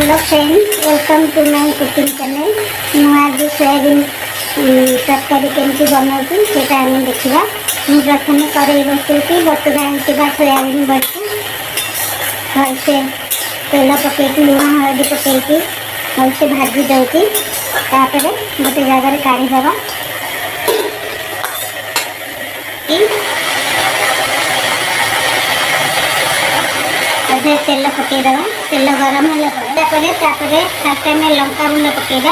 Hello friends, welcome to my cooking channel. मुझे soybean तरकारी केमती बनाऊँ से देखा। मुझे प्रथम कड़े बसुची बतुरा सोयाबीन बड़ी भलसे तेल पकई लुण हलदी पकई भलसे भाजी दूसरी गोटे जगह काढ़ीदे तेल पकईदे। तेल गरम होगापर फास्ट टाइम लंका गुंड पकईदा।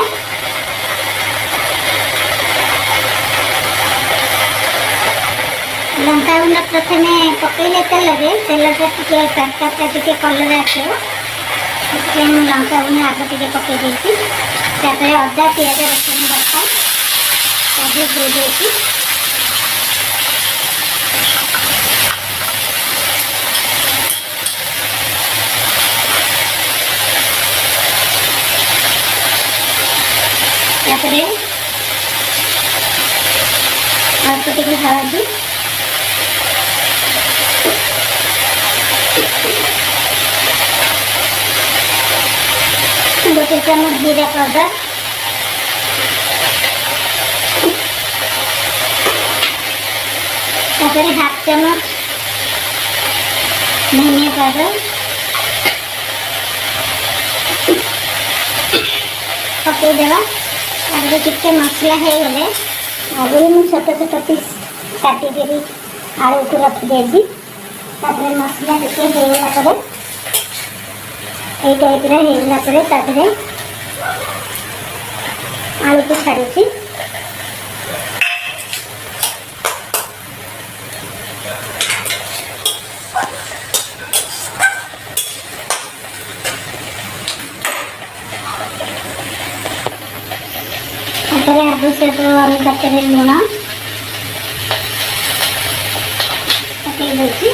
लंका गुंड प्रथम पकईले तेल टे कलर आसो लंका गुंड आग टे पकई अदा पिज रसुण बटा देती अल्प टे हलदी गोटे चामच जीरा पाउडर हाफ चामच धनिया पाउडर पकईदेवा। टे मसला हो गले आगे मुझे छोट छोट पीस काटिक आलू को रखिदी। मसला टे होगला ये टाइप होगला आलू को छाड़ी आवश्यक अनुपात लुण पकई दूसरी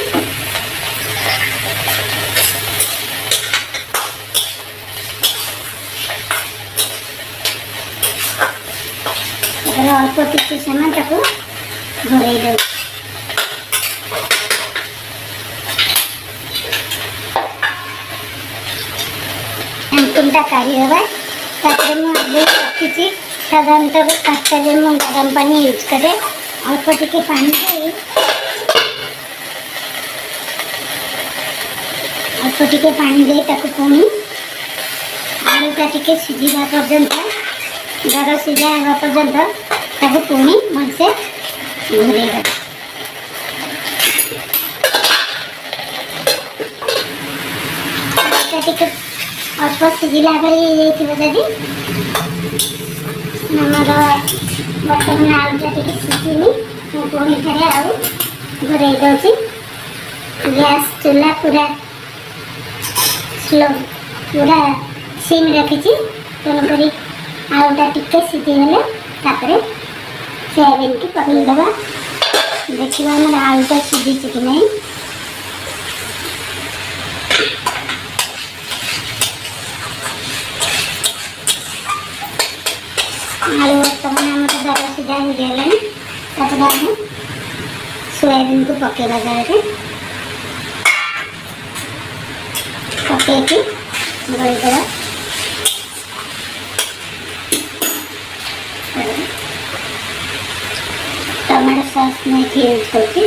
अल्प किसी समय घोड़े दे। एमकुंटा काढ़ीदे मुझे रखी साधारणतः पाँचटा गरम पानी यूज करे। अल्प टिके पानी दे पुणी आलूटा टिके सीझा पर्यंत दर सीझा होगा पर्यंत पुणी भलसे घोड़े टे अल्प सीझला जदि आमर बर्तमान आलूटा टे सीझी पुणी थे घोड़े दूसरी। गैस चूल्हा पूरा स्लो पूरा सिम रखी तेणुक आलूटा टे सीझीगले सोयाबीन की पकईदेवा। देखा आम आलूटा सीझी कि नहीं। आलू बर्तमान आम दर सीधा हो गलानी सोयाबीन को पकेवा जगह पकईकी गोलदेवा। टमाटो सॉस में यूज करती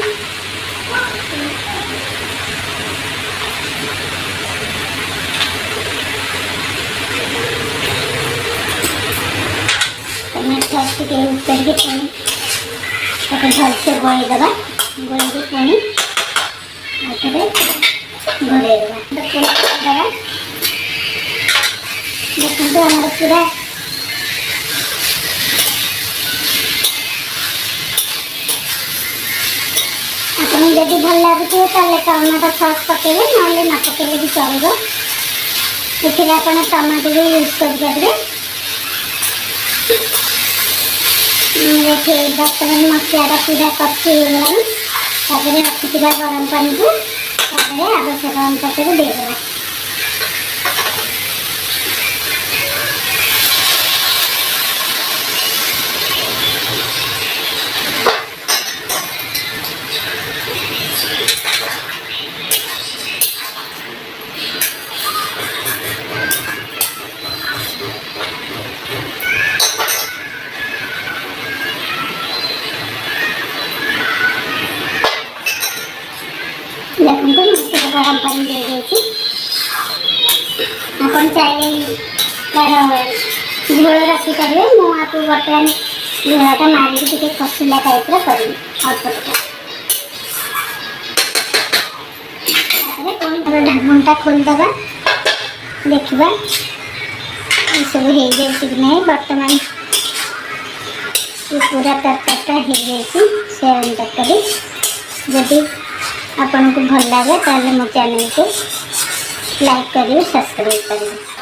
टमाटो सॉस टे यूज करके भलसे गोलदेवा। गोल पुणी घोड़ेदेवा। देखो आम पूरा आपको जब भल लगे टमाटो सॉस पकेबे ना न पकेले भी चलो। ये आप टमाटो भी यूज करेंगे। बर्तमान मसला पूरा कषि होगलानी रखी गरम पानी को आवश्यक अनुपात देदेवा। गरम पानी दे देती अपन चाहिए तार झोल रखिपारे मुझे बर्तमान लुहाटा मारिक टे कषिला टाइप करी अल्प ढाकणटा खोलदबा देखा सब हो जाए कि नहीं। बर्तमान पूरा तरकारीटा हो जाए सोयाबीन तरकारी। जदि आपन को भल लगे ताले मो चैनल को लाइक करें, सब्सक्राइब करें।